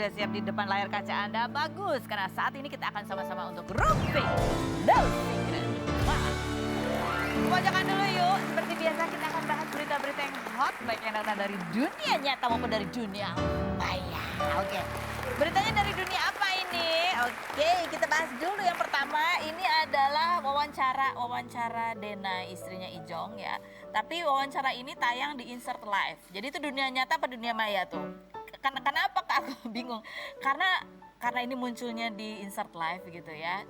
sudah siap di depan layar kaca Anda? Bagus, karena saat ini kita akan sama-sama untuk Rumpik No Secret. Kebacakan dulu yuk. Seperti biasa kita akan bahas berita-berita yang hot, baik yang datang dari dunia nyata maupun dari dunia maya. Oke, beritanya dari dunia apa ini? Oke, kita bahas dulu yang pertama. Ini adalah wawancara Dena, istrinya Ijong ya. Tapi wawancara ini tayang di Insert Live. Jadi itu dunia nyata apa dunia maya tuh? Kenapa Kak? Aku bingung. Karena ini munculnya di Insert Live gitu ya.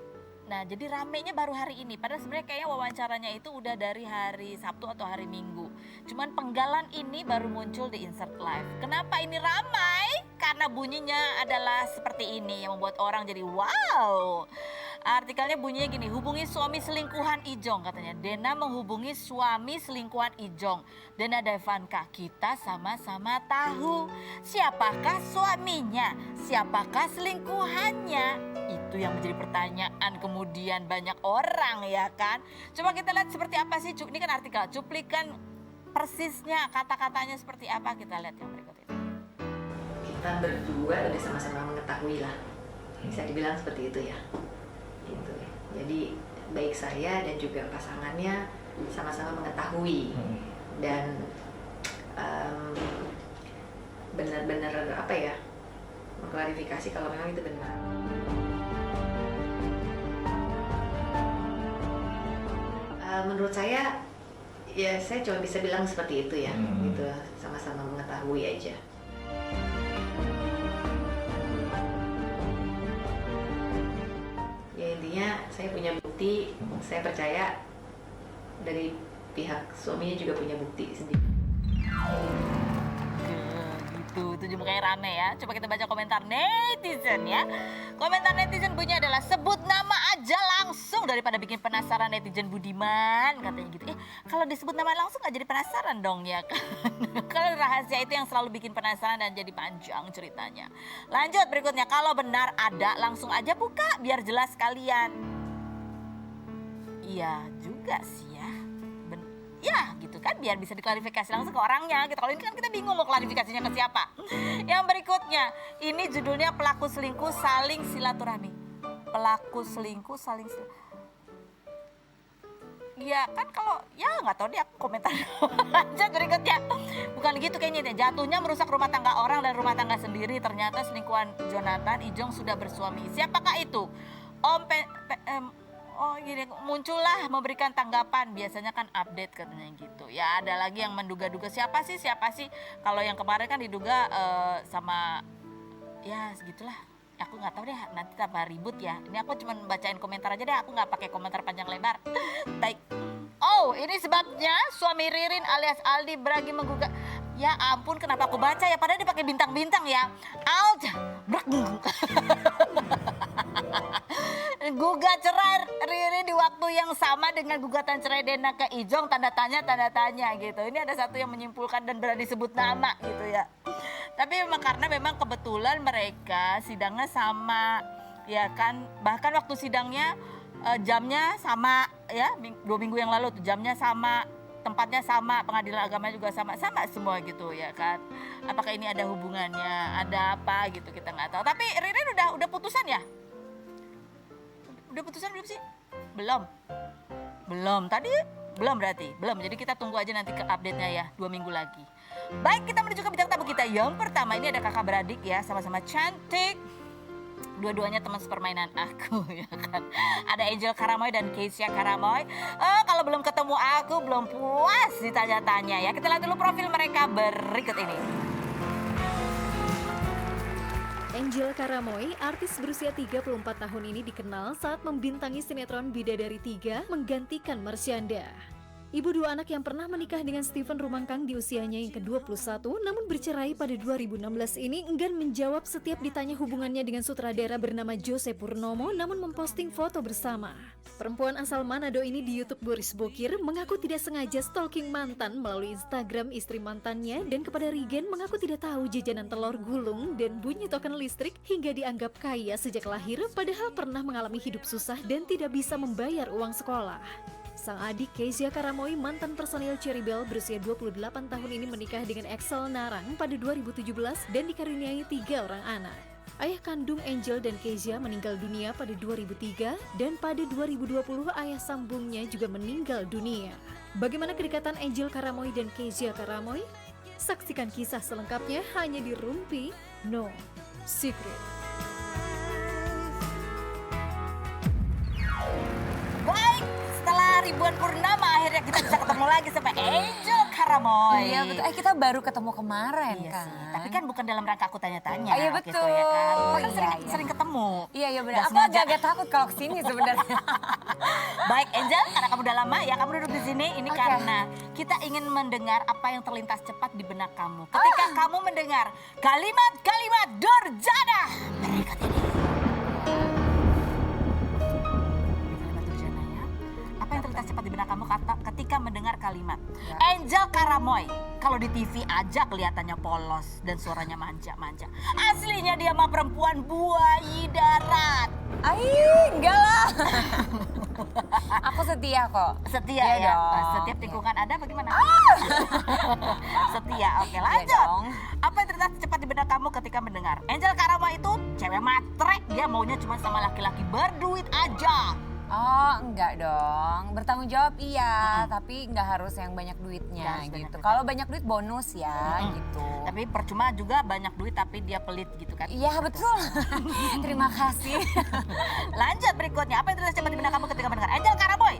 Nah, jadi ramenya baru hari ini. Padahal sebenarnya kayaknya wawancaranya itu udah dari hari Sabtu atau hari Minggu. Cuman penggalan ini baru muncul di Insert Live. Kenapa ini ramai? Karena bunyinya adalah seperti ini yang membuat orang jadi wow. Artikelnya bunyinya gini, hubungi suami selingkuhan Ijong katanya. Dena menghubungi suami selingkuhan Ijong. Dena Devanka, kita sama-sama tahu siapakah suaminya, siapakah selingkuhannya. Itu yang menjadi pertanyaan kemudian banyak orang ya kan. Coba kita lihat seperti apa sih, ini kan artikel, cuplikan persisnya kata-katanya seperti apa, kita lihat yang berikut ini. Kita berdua udah sama-sama mengetahui lah, bisa dibilang seperti itu ya. Gitu. Jadi baik saya dan juga pasangannya sama-sama mengetahui dan benar-benar apa ya, mengklarifikasi kalau memang itu benar. Menurut saya ya saya cuma bisa bilang seperti itu ya, gitu, sama-sama mengetahui aja. Ya intinya saya punya bukti, saya percaya dari pihak suaminya juga punya bukti sendiri. Itu makanya rame ya. Coba kita baca komentar netizen ya. Komentar netizen bunyinya adalah sebut nama aja langsung daripada bikin penasaran netizen Budiman katanya gitu. Kalau disebut nama langsung gak jadi penasaran dong ya kan. Kalau rahasia itu yang selalu bikin penasaran dan jadi panjang ceritanya. Lanjut berikutnya, kalau benar ada langsung aja buka biar jelas kalian. Iya juga sih ya. Ya gitu kan, biar bisa diklarifikasi langsung ke orangnya gitu. Kalau ini kan kita bingung mau klarifikasinya ke siapa. Yang berikutnya, ini judulnya pelaku selingkuh saling silaturahmi. Pelaku selingkuh saling silaturahmi. Ya kan kalau, ya nggak tahu deh aku komentar. Lanjut berikutnya. Bukan gitu kayaknya, jatuhnya merusak rumah tangga orang dan rumah tangga sendiri. Ternyata selingkuhan Jonathan Ijong sudah bersuami. Siapakah itu? Oh gini, muncullah memberikan tanggapan, biasanya kan update katanya gitu. Ya ada lagi yang menduga-duga siapa sih. Kalau yang kemarin kan diduga sama, ya segitulah. Aku nggak tahu deh, nanti tambah ribut ya. Ini aku cuma bacain komentar aja deh, aku nggak pakai komentar panjang lebar. Baik. Oh ini sebabnya suami Ririn alias Aldi Bragi menggugat. Ya ampun, kenapa aku baca ya, padahal dia pakai bintang-bintang ya. Gugat cerai Riri di waktu yang sama dengan gugatan cerai Dena ke Ijong, tanda tanya gitu. Ini ada satu yang menyimpulkan dan berani sebut nama gitu ya. Tapi memang kebetulan mereka sidangnya sama ya kan. Bahkan waktu sidangnya jamnya sama ya, 2 minggu yang lalu tuh jamnya sama, tempatnya sama, pengadilan agama juga sama semua gitu ya kan. Apakah ini ada hubungannya, ada apa gitu, kita nggak tahu. Tapi Ririn udah putusan ya? Udah putusan belum sih? Belum. Tadi belum berarti? Belum. Jadi kita tunggu aja nanti ke update-nya ya, 2 minggu lagi. Baik, kita menuju ke bintang tamu kita. Yang pertama ini ada kakak beradik ya, sama-sama cantik. Dua-duanya teman sepermainan aku ya kan. Ada Angel Karamoy dan Keisha Karamoy. Kalau belum ketemu aku, belum puas ditanya-tanya ya. Kita lihat dulu profil mereka berikut ini. Angel Karamoy, artis berusia 34 tahun ini dikenal saat membintangi sinetron Bidadari 3 menggantikan Marsyanda. Ibu 2 anak yang pernah menikah dengan Steven Rumangkang di usianya yang ke-21 namun bercerai pada 2016 ini enggan menjawab setiap ditanya hubungannya dengan sutradara bernama Jose Purnomo namun memposting foto bersama. Perempuan asal Manado ini di YouTube Boris Bokir mengaku tidak sengaja stalking mantan melalui Instagram istri mantannya dan kepada Rigen mengaku tidak tahu jajanan telur gulung dan bunyi token listrik hingga dianggap kaya sejak lahir padahal pernah mengalami hidup susah dan tidak bisa membayar uang sekolah. Sang adik Keisha Karamoy, mantan personil Cherry Bell berusia 28 tahun ini menikah dengan Excel Narang pada 2017 dan dikaruniai 3 orang anak. Ayah kandung Angel dan Kezia meninggal dunia pada 2003 dan pada 2020 ayah sambungnya juga meninggal dunia. Bagaimana kedekatan Angel Karamoy dan Kezia Karamoy? Saksikan kisah selengkapnya hanya di Rumpi No Secret. Baik, setelah ribuan purnama akhirnya kita bisa ketemu lagi sama Angel Karamoy. Iya betul, kita baru ketemu kemarin Iya kan. sih, tapi kan bukan dalam rangka aku tanya-tanya. Iya, waktu betul. itu ya kan. Kita kan Iya, sering, iya. sering ketemu. Iya benar, Nggak aku sengaja. agak-agak takut kalau kesini sebenarnya. Baik Angel, karena kamu udah lama ya kamu duduk di sini. Ini Oke. karena kita ingin mendengar apa yang terlintas cepat di benak kamu. Ketika kamu mendengar kalimat-kalimat durjana berikut ini. Kalimat durjana ya. Apa yang terlintas cepat di benak kamu ketika mendengar kalimat Angel Karamoy? Kalau di TV aja kelihatannya polos dan suaranya manja-manja. Aslinya dia mah perempuan buaya darat. Enggak lah. Aku setia kok. Setia Iya ya? dong. Setiap lingkungan ada bagaimana? Setia, oke Iya lanjut. dong. Apa yang terlintas cepat di benak kamu ketika mendengar Angel Karamoy itu cewek matre, dia maunya cuma sama laki-laki berduit aja. Oh enggak dong, bertanggung jawab iya, tapi nggak harus yang banyak duitnya Nggak harus banyak gitu. duit. Kalau banyak duit bonus ya gitu. Tapi percuma juga banyak duit tapi dia pelit gitu kan. Iya betul, terima kasih. Lanjut berikutnya, apa yang terlintas cepat di benak kamu ketika mendengar Angel Karamoy?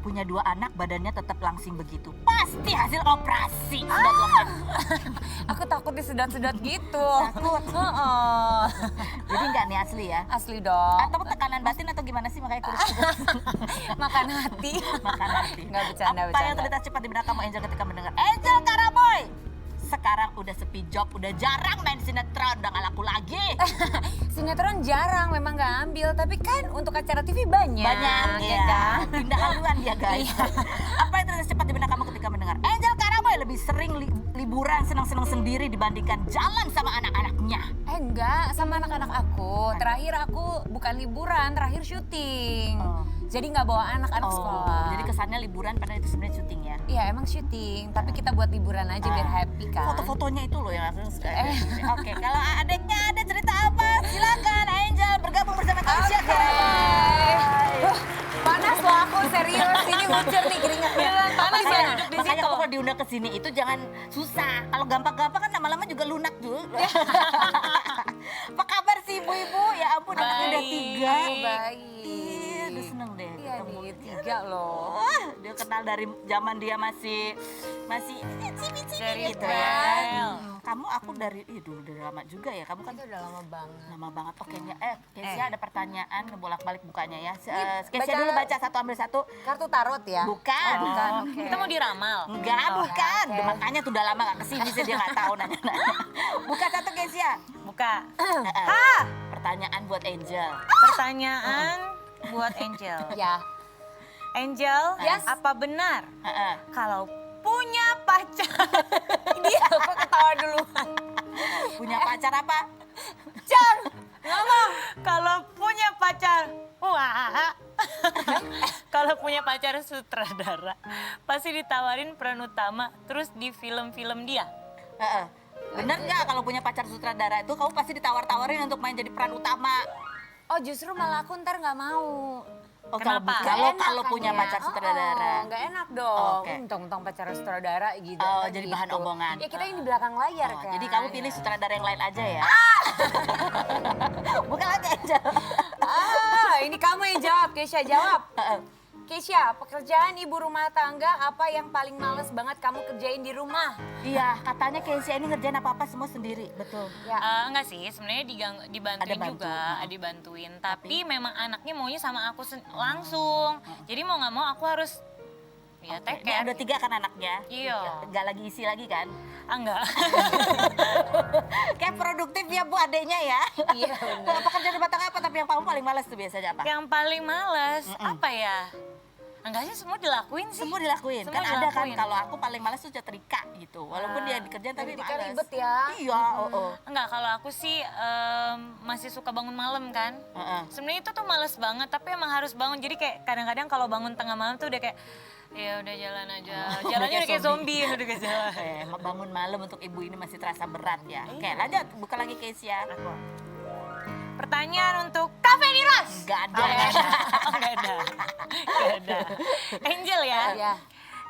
Punya 2 anak, badannya tetap langsing begitu. Pasti hasil operasi. Sudah lemak. Aku takut disedot-sedot gitu. Takut. Heeh. Jadi enggak nih asli ya? Asli dong. Atau tekanan batin atau gimana sih makanya kurus? Makan hati. Makan hati. Nggak bercanda, Apa yang bercanda. terlintas cepat di benak kamu Angel ketika mendengar Angel Karamoy? Sekarang udah sepi job, udah jarang main sinetron, udah gak laku lagi. Sinetron jarang memang nggak ambil, tapi kan untuk acara TV banyak. Banyak ya ya. kan? Pindah haluan dia guys. Apa yang terlintas cepat di benak kamu ketika mendengar Angel Karamoy lebih sering liburan senang-senang sendiri dibandingkan jalan sama anak-anaknya? Enggak, sama anak-anak aku. Terakhir aku bukan liburan, terakhir syuting. Oh. Jadi nggak bawa anak-anak sekolah. Jadi kesannya liburan padahal itu sebenarnya syuting ya. Iya emang syuting, tapi kita buat liburan aja biar happy kan. Foto-fotonya itu loh yang aku suka. Oke, kalau adiknya ada cerita apa? Silakan Angel bergabung bersama Kezia Karamoy. Panas loh aku, serius. Ini ngucur nih keringetnya. Panas ya duduk di Makanya situ. kamu kalau diundang ke sini itu jangan susah. Kalau gampang-gampang kan lama-lama juga lunak tuh. Apa kabar sih ibu-ibu? Ya ampun, anaknya udah 3. Baik. Iya, udah seneng deh. Iya ketemu. nih, 3 loh. Wah, dia kenal dari zaman dia masih cibi-cibi gitu ya. Bel. Kamu aku dari dulu udah lama juga ya. Kamu kan Itu udah lama banget. lama banget. Oke, Kezia ada pertanyaan bolak-balik bukanya ya. Kezia baca- dulu baca satu ambil satu. Kartu tarot ya? Bukan. Bukan, oke. Kita mau diramal. Enggak, bukan. oke. Makanya tuh udah lama gak kesini sih dia gak tahu nanya-nanya. Buka satu Kezia. Buka. Pertanyaan buat Angel. Pertanyaan buat Angel. Ya. Angel, Yes. apa benar Heeh. kalau punya pacar? Dia aku ketawa duluan. Punya pacar apa? Jar, ngomong. Kalau punya pacar, wah. Kalau punya pacar sutradara, pasti ditawarin peran utama terus di film-film dia. Heeh. Bener nggak kalau punya pacar sutradara itu kamu pasti ditawar-tawarin untuk main jadi peran utama? Oh justru malah aku ntar nggak mau. Oh, kalau Kenapa? bu- kalau Nggak kalau enak punya kan ya? pacar sutradara. Nggak enak dong. Oke. Mentang-mentang pacar sutradara gitu. Oh, kan jadi gitu. bahan omongan. Ya kita yang di belakang layar Oh, kan. jadi kamu pilih sutradara yang lain aja ya? Bukan lagi Angel. Ini kamu yang jawab, Kesha jawab. Heeh. Kesha, pekerjaan ibu rumah tangga apa yang paling males banget kamu kerjain di rumah? Iya, katanya Kezia ini ngerjain apa-apa semua sendiri. Betul. Ya. Enggak sih, sebenarnya dibantuin Ada bantu. juga, dibantuin. Tapi memang anaknya maunya sama aku langsung. Jadi mau nggak mau aku harus ya take Ini care. ada 3 kan anaknya? Iya. Nggak lagi isi lagi kan? Enggak. Kayak produktif ya Bu adeknya ya. Iya benar. Kalau pekerjaan rumah tangga apa tapi yang kamu paling males tuh biasanya apa? Yang paling males apa ya? Enggak sih, semua dilakuin sih. Semua dilakuin. Semua Kan ada kan dilakuin. kalau aku paling males tuh nyetrika gitu. Walaupun dia dikerjain tapi Nyetrika males. ribet ya. Iya, Enggak, kalau aku sih masih suka bangun malam kan. Heeh. Sebenarnya itu tuh males banget, tapi emang harus bangun. Jadi kayak kadang-kadang kalau bangun tengah malam tuh udah kayak ya udah jalan aja. Jalannya udah kayak zombie, udah kayak jalan. Bangun malam untuk ibu ini masih terasa berat ya. Oke, lanjut. Buka lagi case ya. Pertanyaan untuk Kak Feni Rose. Nggak ada. Nggak ada. Angel ya. Ya.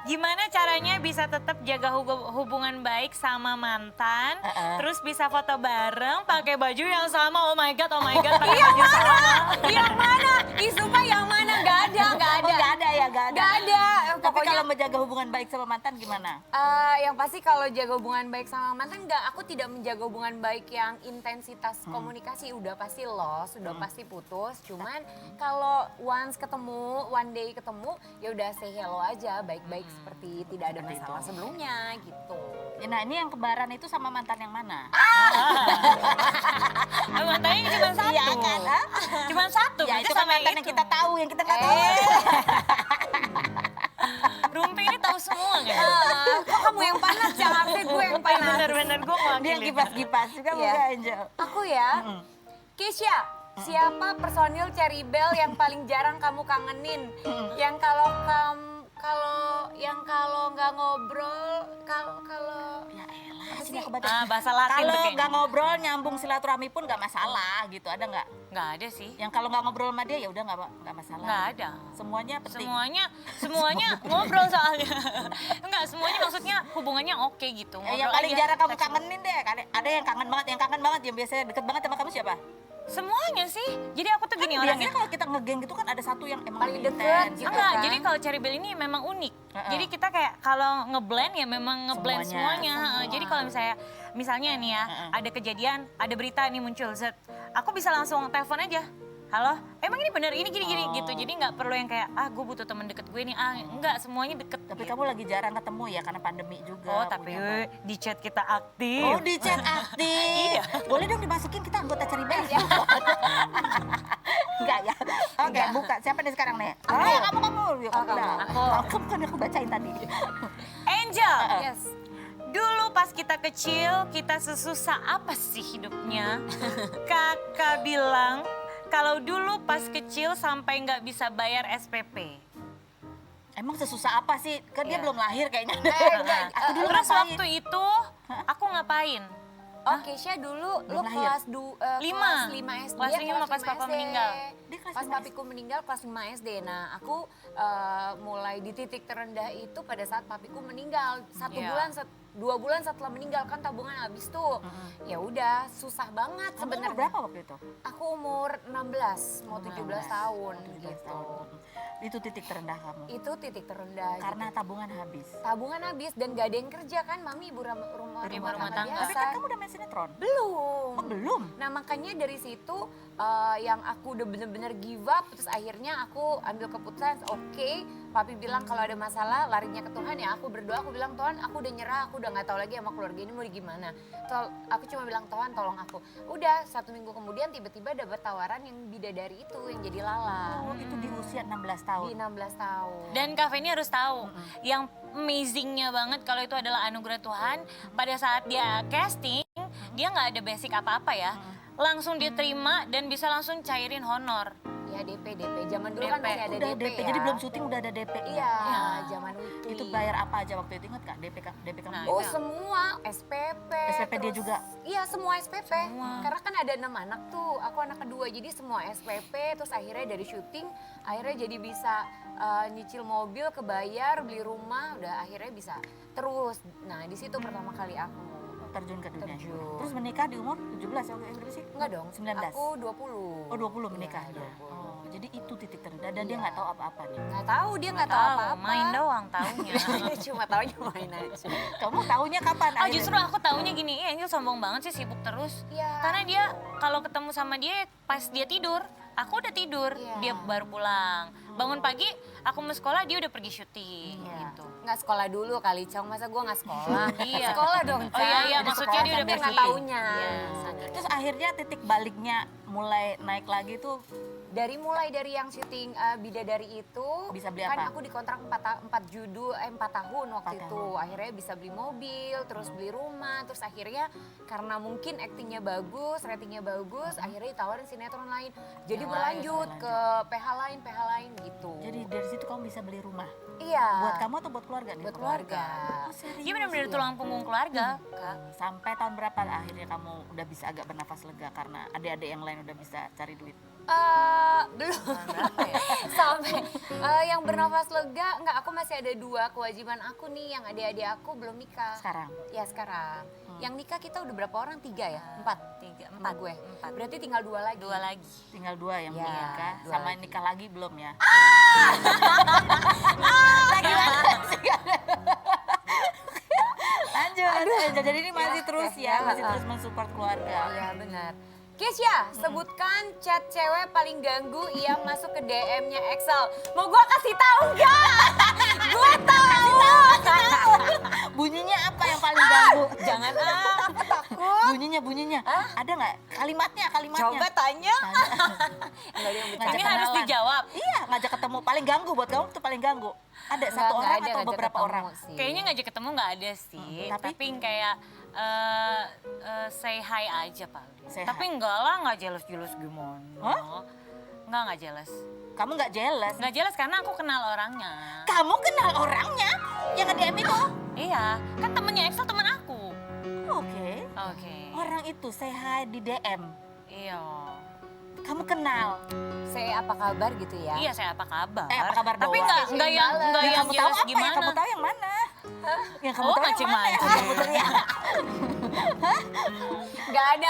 Gimana caranya bisa tetap jaga hubungan baik sama mantan, terus bisa foto bareng, pakai baju yang sama? Oh my god, pakai baju sama. Yang mana? Ih sumpah yang mana? Gak ada. Nggak ada ya, nggak ada. Gak ada. Tapi Pokoknya kalau menjaga hubungan baik sama mantan gimana? yang pasti kalau jaga hubungan baik sama mantan aku tidak menjaga hubungan baik yang intensitas komunikasi udah pasti lost, udah pasti putus. Cuman kalau one day ketemu ya udah say hello aja baik-baik seperti tidak ada masalah sebelumnya gitu. Nah ini yang kembaran itu sama mantan yang mana? Mantannya cuma satu. Iya kan? Hah? Cuma satu. Ya berarti itu kan sama mantan yang kita tahu, yang kita nggak tahu. Rumpi ini tahu semua kan? Kok kamu yang panas ya? Harusnya gue yang panas. Bener-bener gue Dia yang mewakili. kipas-kipas juga Iya. bukan Angel. Aku ya, Keisha, siapa personil Cherry Bell yang paling jarang kamu kangenin? Yang kalau nggak ngobrol, kalau Ya elah, sini aku baca. Bahasa Latin Kalau tuh kayaknya. nggak ngobrol nyambung silaturahmi pun nggak masalah gitu, ada nggak? Nggak ada sih. Yang kalau nggak ngobrol sama dia ya udah nggak masalah. Nggak ada. Semuanya penting. Semuanya ngobrol soalnya. Enggak, semuanya maksudnya hubungannya oke gitu. Ya, yang Ngobrol paling aja. jarang kamu kangenin deh. Ada yang kangen banget, yang biasanya deket banget sama kamu siapa? Semuanya sih. Jadi aku tuh gini Biasanya orangnya. kalau kita ngegeng gitu kan ada satu yang emang Paling lebih deket intens gitu. Enggak, kan? jadi kalau Cherry Bell ini memang unik. Jadi kita kayak kalau ngeblend ya memang ngeblend Semuanya. semuanya. Jadi kalau misalnya nih ya, ada kejadian, ada berita nih muncul, set, aku bisa langsung telepon aja. Halo, emang ini bener, ini gini gitu. Jadi nggak perlu yang kayak, gue butuh temen deket gue nih. Enggak, semuanya deket. Tapi kamu lagi jarang ketemu ya karena pandemi juga. Oh, tapi punya- di chat kita aktif. Oh di chat aktif. Iya. Boleh dong dimasukin kita anggota Cherry Bell. Enggak ya. Oke, buka. Siapa nih sekarang nih? Oh, kamu. Ya, udah. Aku kan aku bacain tadi. Angel, yes. dulu pas kita kecil, kita sesusah apa sih hidupnya? Kakak bilang, kalau dulu pas kecil sampai nggak bisa bayar SPP. Emang sesusah apa sih? Kan dia Iya. belum lahir kayaknya. enggak. Aku dulu Terus ngapain? waktu itu, aku ngapain? Oh, Keisha dulu lu Belum lahir. kelas Lima. kelas 5 SD. Kelas ya, lima pas papa SD. meninggal. Dia kelas Pas 5 papiku meninggal kelas 5 SD. Nah, aku mulai di titik terendah itu pada saat papiku meninggal. Iya. 2 bulan setelah meninggal kan tabungan habis tuh. Ya udah, susah banget Kamu umur sebenarnya. berapa waktu itu? Aku umur 16, mau 17 tahun 17 gitu. tahun. Itu titik terendah kamu. Itu titik terendah. Karena gitu. tabungan habis. Tabungan habis dan gak ada yang kerja kan, mami ibu rumah Ibu rumah tangga. Tapi biasa. kan kamu udah main sinetron. Belum. Oh belum? Nah makanya dari situ yang aku udah bener-bener give up, terus akhirnya aku ambil keputusan, oke, papi bilang kalau ada masalah larinya ke Tuhan ya, aku berdoa, aku bilang Tuhan aku udah nyerah, aku udah nggak tahu lagi sama keluarga ini mau gimana. Aku cuma bilang Tuhan tolong aku. Udah 1 minggu kemudian tiba-tiba dapat tawaran yang bidadari itu yang jadi Lala. Oh itu di usia 16 tahun. Di 16 tahun. Dan Kak Feni harus tahu, yang amazingnya banget kalau itu adalah anugerah Tuhan, pada saat dia casting, dia nggak ada basic apa-apa ya. Langsung diterima dan bisa langsung cairin honor. Ya DP. Zaman dulu kan DP. masih ada Udah DP, DP, ya. jadi belum syuting udah ada DP. Iya, Iya. zaman itu. Itu bayar apa aja waktu itu, ingat Kak? DP kamu? Nah, Oh Iya. semua SPP. SPP dia juga? Iya semua SPP. Semua. Karena kan ada 6 anak tuh. Aku anak kedua jadi semua SPP. Terus akhirnya dari syuting akhirnya jadi bisa nyicil mobil, kebayar, beli rumah. Udah akhirnya bisa terus. Nah di situ pertama kali aku. Terjun ke dunia. Terjun. Terus menikah di umur 17 ya? Berapa sih? Enggak dong. 19. Aku 20. Oh 20 menikah Iya, ya. 20. Oh, jadi itu titik terendah dan dia Iya. nggak tahu apa-apa nih. Nggak tahu dia nggak tahu apa-apa. Main doang taunya. Cuma taunya main aja. Kamu taunya kapan? Oh akhirnya? justru aku taunya gini, Angel sombong banget sih, sibuk terus. Iya. Karena dia kalau ketemu sama dia pas dia tidur, aku udah tidur, Iya. dia baru pulang. Bangun pagi, aku mau sekolah, dia udah pergi syuting Iya. gitu. Nggak sekolah dulu kali, Cong. Masa gue nggak sekolah? Iya. Sekolah dong, Oh iya, iya, Udah maksudnya sekolah dia udah sampai nggak bersih. taunya. Iya. Terus akhirnya titik baliknya mulai naik lagi tuh mulai dari yang syuting Bidadari itu Bisa beli kan apa? aku dikontrak 4 tahun waktu 4 itu. tahun. Akhirnya bisa beli mobil, terus beli rumah, terus akhirnya karena mungkin aktingnya bagus, ratingnya bagus, akhirnya ditawarin sinetron lain. Jadi Yang berlanjut lain, ke PH lain gitu. Jadi dari situ kamu bisa beli rumah. iya. Buat kamu atau buat keluarga nih? Buat keluarga. Oh, serius? Dia benar-benar tulang punggung keluarga, Kak. Sampai tahun berapa akhirnya kamu udah bisa agak bernafas lega karena adik-adik yang lain udah bisa cari duit? Belum sampai yang bernafas lega enggak, aku masih ada 2 kewajiban aku nih, yang adik-adik aku belum nikah Sekarang? ya sekarang. Yang nikah kita udah berapa orang? 3 ya? 4 4 gue. 4. Berarti tinggal 2 lagi. 2 lagi. Tinggal 2 yang Ya, belum nikah, 2 sama lagi. nikah lagi belum ya? Lanjut, jadi ini masih terus ya, masih terus mensupport keluarga. Iya benar. Kesya, sebutkan chat cewek paling ganggu yang masuk ke DM-nya Excel. Mau gua kasih tahu nggak? Gua tahu. Bunyinya apa yang paling ganggu? Jangan takut. Bunyinya. Ada nggak kalimatnya? Coba tanya. Enggak ada yang Ngajak Ini bercanda. harus kenalan. dijawab. Iya, ngajak ketemu paling ganggu buat kamu tuh paling ganggu. Ada satu Nggak orang ada atau ngajak beberapa ketemu orang? sih. Kayaknya ngajak ketemu nggak ada sih, tapi? tapi kayak say hi aja paling. Say hi. Tapi enggak lah, nggak jealous gimana. Hah? Nggak jealous. Kamu nggak jealous? Nggak jealous karena aku kenal orangnya. Kamu kenal orangnya yang nge-DM itu? Iya, kan temennya Excel temen aku. Oke. Oke. Orang itu say hi di DM. Iya. Kamu kenal? Saya apa kabar gitu ya? Iya, saya apa kabar? Apa kabar Tapi doang? nggak yang Yang Yang yang kamu tahu jealous apa? Yang gimana? kamu tahu yang mana? Yang kamu Oh, tahu yang macem-macem. mana? Yang kamu teriak. Nggak ada.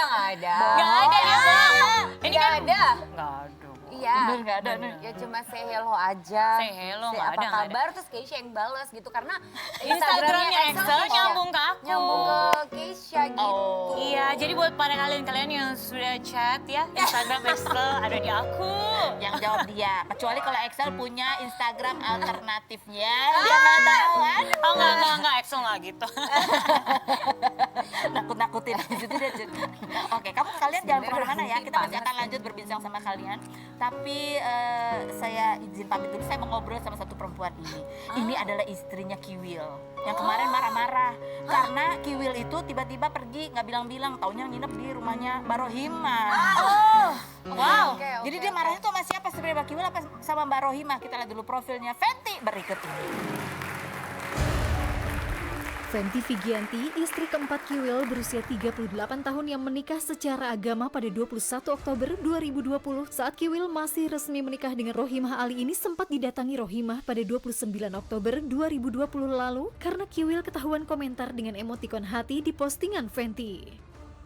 Nggak ada emang. Ini Nggak kan ada. nggak ada. Iya. Bener nggak ada nih? Ya cuma say hello aja. Say hello, Say nggak apa ada, nggak ada. kabar, terus Keisha yang balas gitu. Karena Instagramnya Excel Keisha. nyambung ke aku. Nyambung ke Keisha gitu. Oh. Iya, jadi buat para kalian yang sudah chat ya, Instagram Excel ada di aku. Yang jawab dia. Kecuali kalau Excel punya Instagram alternatifnya. Dia nggak tahu kan? Oh enggak, Excel nggak gitu. Nakut-nakutin di situ dia. Oke, kalian jangan kemana-mana ya. Kita masih akan lanjut berbincang sama kalian. Tapi saya izin pamit dulu. Saya mau ngobrol sama satu perempuan ini. Ini adalah istrinya Kiwil. Yang kemarin marah-marah karena Kiwil itu tiba-tiba pergi nggak bilang-bilang. Taunya nginep di rumahnya Mbak Rohimah. Wow. Oke, Jadi dia marahnya tuh sama siapa sebenarnya, Mbak Kiwil apa sama Mbak Rohimah? Kita lihat dulu profilnya Fenty berikut ini. Fenty Vigianti, istri keempat Kiwil berusia 38 tahun yang menikah secara agama pada 21 Oktober 2020 saat Kiwil masih resmi menikah dengan Rohimah Ali ini sempat didatangi Rohimah pada 29 Oktober 2020 lalu karena Kiwil ketahuan komentar dengan emotikon hati di postingan Fenty.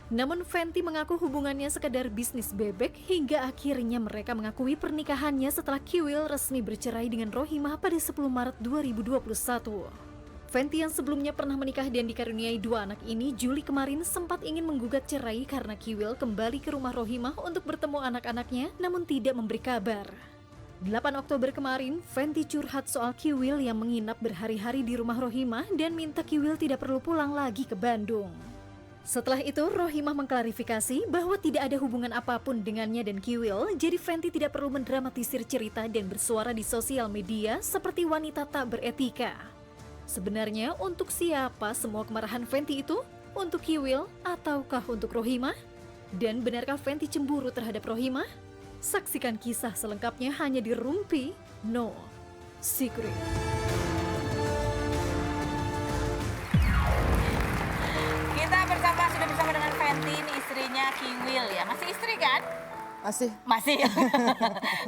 Namun Fenty mengaku hubungannya sekedar bisnis bebek hingga akhirnya mereka mengakui pernikahannya setelah Kiwil resmi bercerai dengan Rohimah pada 10 Maret 2021. Fenty yang sebelumnya pernah menikah dan dikaruniai 2 anak ini Juli kemarin sempat ingin menggugat cerai karena Kiwil kembali ke rumah Rohimah untuk bertemu anak-anaknya namun tidak memberi kabar. 8 Oktober kemarin, Fenty curhat soal Kiwil yang menginap berhari-hari di rumah Rohimah dan minta Kiwil tidak perlu pulang lagi ke Bandung. Setelah itu, Rohimah mengklarifikasi bahwa tidak ada hubungan apapun dengannya dan Kiwil, jadi Fenty tidak perlu mendramatisir cerita dan bersuara di sosial media seperti wanita tak beretika. Sebenarnya untuk siapa semua kemarahan Fenty itu? Untuk Kiwil ataukah untuk Rohimah? Dan benarkah Fenty cemburu terhadap Rohimah? Saksikan kisah selengkapnya hanya di Rumpi No Secret. Kita sudah bersama dengan Fenty, ini istrinya Kiwil ya. Masih istri kan? Masih.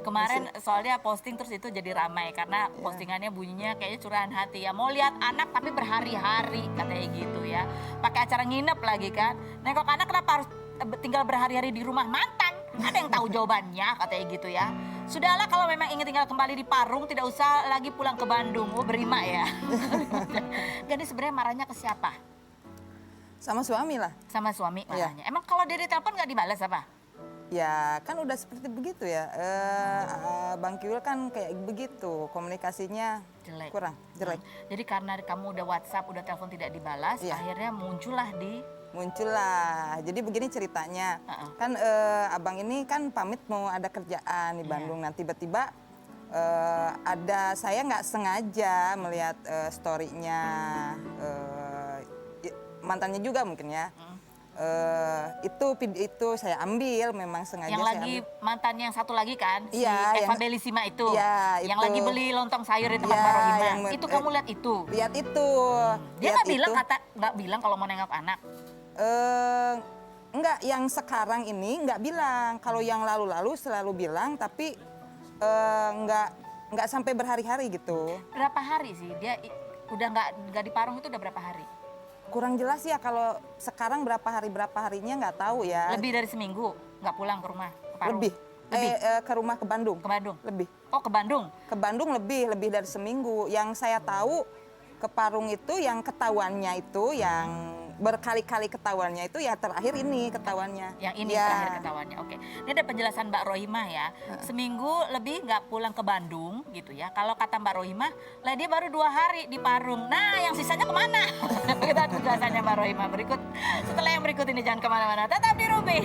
Kemarin soalnya posting terus itu jadi ramai karena postingannya bunyinya kayaknya curahan hati ya. Mau lihat anak tapi berhari-hari katanya gitu ya. Pakai acara nginep lagi kan. Nengok anak kenapa harus tinggal berhari-hari di rumah mantan? Ada yang tahu jawabannya katanya gitu ya. Sudahlah kalau memang ingin tinggal kembali di Parung tidak usah lagi pulang ke Bandung. Oh berima ya. Jadi sebenarnya marahnya ke siapa? Sama suami lah. Sama suami Iya. marahnya. Emang kalau dia ditelepon nggak dibalas apa? Ya kan udah seperti begitu ya. Bang Kiwil kan kayak begitu. Komunikasinya Jelek. kurang, jelek. Jadi karena kamu udah WhatsApp, udah telepon tidak dibalas, Iya. akhirnya muncullah di muncullah. Jadi begini ceritanya. Kan abang ini kan pamit mau ada kerjaan di Bandung. Nah tiba-tiba ada saya nggak sengaja melihat story-nya mantannya juga mungkin ya. Itu saya ambil memang sengaja. Yang saya lagi ambil. mantannya yang satu lagi kan, si Iya, Eva yang- Belisima itu. Iya, Yang itu. lagi beli lontong sayur di tempat Iya, Pak Rohima. yang- Itu kamu lihat itu. Lihat itu. Dia lihat nggak bilang itu. nggak bilang kalau mau nengok anak. Enggak, yang sekarang ini enggak bilang. Kalau yang lalu-lalu selalu bilang, tapi enggak sampai berhari-hari gitu. Berapa hari sih dia udah nggak di Parung itu udah berapa hari? Kurang jelas ya kalau sekarang berapa harinya nggak tahu ya. Lebih dari seminggu nggak pulang ke rumah ke Parung. Lebih. Lebih. Ke rumah ke Bandung. Ke Bandung. Lebih. Oh ke Bandung. Ke Bandung lebih dari seminggu. Yang saya tahu ke Parung itu yang ketahuannya itu yang berkali-kali ketahuannya itu ya terakhir ini ketahuannya. Yang ini Ya. terakhir ketahuannya. Oke. Ini ada penjelasan Mbak Rohimah ya. Seminggu lebih nggak pulang ke Bandung gitu ya. Kalau kata Mbak Rohimah, lah dia baru 2 hari di Parung. Nah yang sisanya kemana? Kita penjelasannya Mbak Rohimah berikut. Setelah yang berikut ini jangan kemana-mana. Tetap di Ruby.